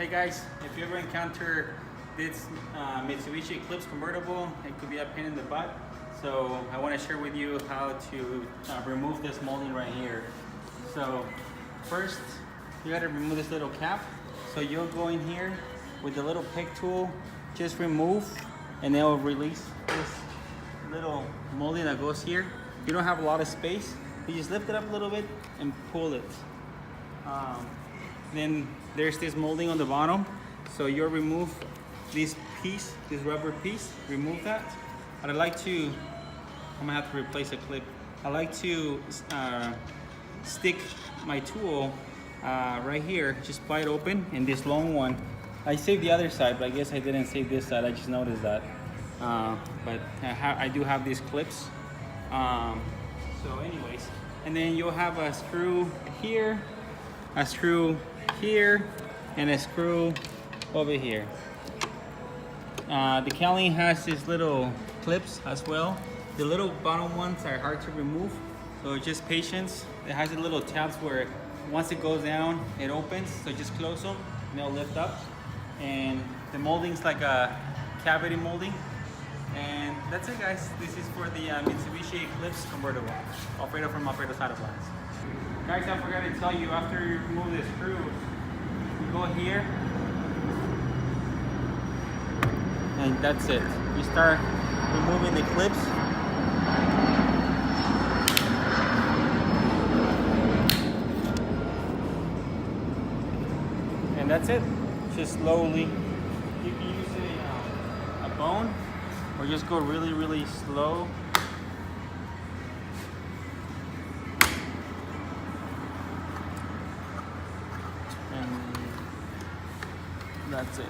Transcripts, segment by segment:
Hey guys, if you ever encounter this Mitsubishi Eclipse convertible, it could be a pain in the butt. So I want to share with you how to remove this molding right here. So first, you got to remove this little cap. So you'll go in here with the little pick tool, just remove, and it will release this little molding that goes here. You don't have a lot of space. You just lift it up a little bit and pull it. Then there's this molding on the bottom. So you'll remove this piece, this rubber piece, remove that. And I'm gonna have to replace a clip. I like to stick my tool right here, just pry it open, and this long one. I saved the other side, but I guess I didn't save this side. I just noticed that. But I do have these clips. So anyways, and then you'll have a screw here, a screw here, and a screw over here. The cowling has these little clips as well. The little bottom ones are hard to remove, so just patience. It has a little tabs where once it goes down, it opens, so just close them and they'll lift up. And the molding's like a cavity molding. And that's it, guys. This is for the Mitsubishi Eclipse convertible. Alfredo from Alfredo's Auto Plants. Guys, I forgot to tell you, after you remove the screws, you go here, and that's it. You start removing the clips. And that's it. Just slowly. You can use a bone, or just go really, really slow. And that's it.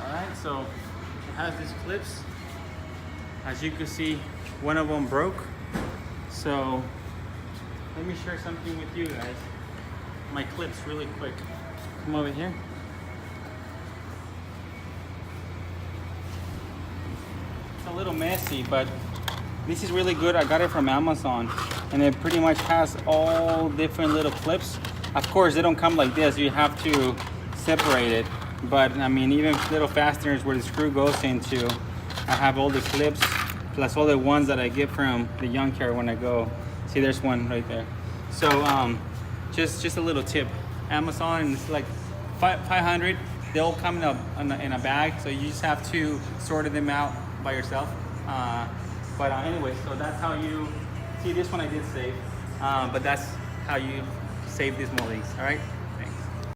Alright, so it has these clips. As you can see, one of them broke. So let me share something with you guys. My clips really quick. Come over here. It's a little messy, but this is really good. I got it from Amazon, and it pretty much has all different little clips. Of course, they don't come like this. You have to separate it. But I mean, even little fasteners where the screw goes into, I have all the clips, plus all the ones that I get from the junkyard when I go. See, there's one right there. So just a little tip. Amazon, and it's like 500. They'll come in a bag, so you just have to sort them out by yourself. But anyway, so that's how you see. This one I did save, but that's how you save these moldings. All right.